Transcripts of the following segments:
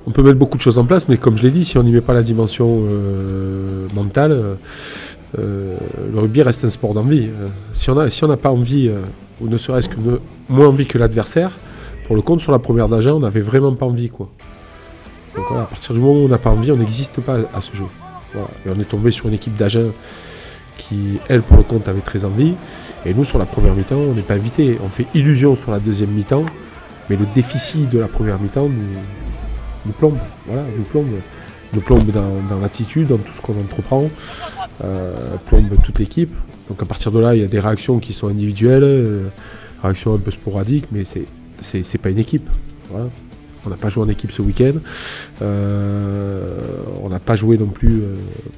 On peut mettre beaucoup de choses en place, mais comme je l'ai dit, si on n'y met pas la dimension mentale, le rugby reste un sport d'envie. Si on n'a pas envie, ou ne serait-ce que moins envie que l'adversaire, pour le compte sur la première d'Agen, on n'avait vraiment pas envie, quoi. Donc voilà, à partir du moment où on n'a pas envie, on n'existe pas à ce jeu. Voilà. Et on est tombé sur une équipe d'Agen qui, elle, pour le compte, avait très envie. Et nous, sur la première mi-temps, on n'est pas invité. On fait illusion sur la deuxième mi-temps, mais le déficit de la première mi-temps nous plombe, voilà, nous plombe dans l'attitude, dans tout ce qu'on entreprend, plombe toute l'équipe. Donc à partir de là, il y a des réactions qui sont individuelles, réactions un peu sporadiques, mais c'est pas une équipe. Voilà. On n'a pas joué en équipe ce week-end, on n'a pas joué non plus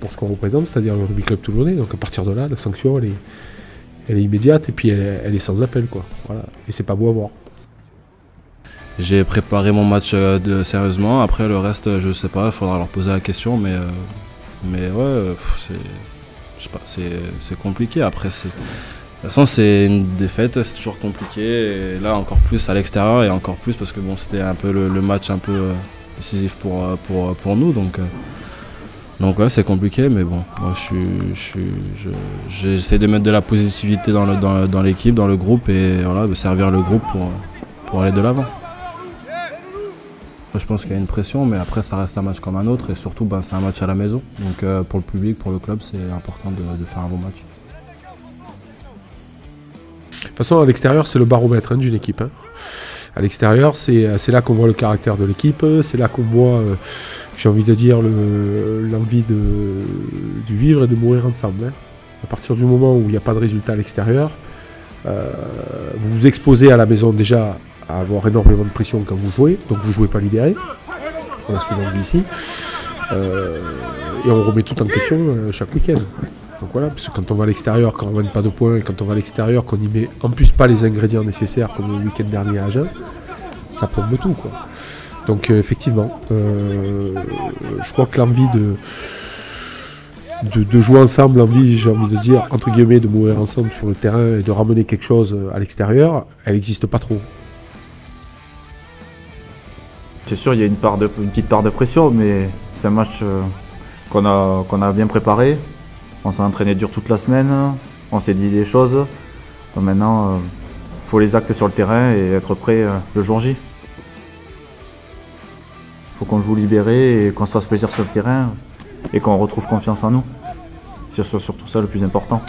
pour ce qu'on représente, c'est-à-dire le Rugby Club Toulonnais. Donc à partir de là, la sanction, elle est immédiate et puis elle est sans appel, quoi. Voilà. Et c'est pas beau à voir. J'ai préparé mon match sérieusement, après le reste je sais pas, il faudra leur poser la question, mais ouais, je sais pas, c'est compliqué. Après, de toute façon c'est une défaite, c'est toujours compliqué, et là encore plus à l'extérieur, et encore plus parce que bon, c'était un peu le match un peu décisif pour nous, donc ouais, c'est compliqué, mais bon, moi j'essaie de mettre de la positivité dans l'équipe, dans le groupe, et voilà, de servir le groupe pour aller de l'avant. Je pense qu'il y a une pression, mais après ça reste un match comme un autre, et surtout c'est un match à la maison. Donc pour le public, pour le club, c'est important de faire un bon match. De toute façon, à l'extérieur, c'est le baromètre d'une équipe. Hein. À l'extérieur, c'est là qu'on voit le caractère de l'équipe, c'est là qu'on voit, j'ai envie de dire, l'envie du vivre et de mourir ensemble. Hein. À partir du moment où il n'y a pas de résultat à l'extérieur, vous vous exposez à la maison déjà à avoir énormément de pression quand vous jouez, donc vous ne jouez pas libéré, on a souvent dit ici, et on remet tout en question chaque week-end. Donc voilà, parce que quand on va à l'extérieur, quand on ne gagne pas de points, et quand on va à l'extérieur, qu'on n'y met en plus pas les ingrédients nécessaires comme le week-end dernier à Agen, ça plombe tout, quoi. Donc effectivement, je crois que l'envie de jouer ensemble, l'envie, j'ai envie de dire, entre guillemets, de mourir ensemble sur le terrain et de ramener quelque chose à l'extérieur, elle n'existe pas trop. C'est sûr, il y a une petite part de pression, mais c'est un match qu'on a bien préparé. On s'est entraîné dur toute la semaine, on s'est dit des choses. Donc maintenant, il faut les actes sur le terrain et être prêt le jour J. Il faut qu'on joue libéré et qu'on se fasse plaisir sur le terrain et qu'on retrouve confiance en nous. C'est surtout ça le plus important.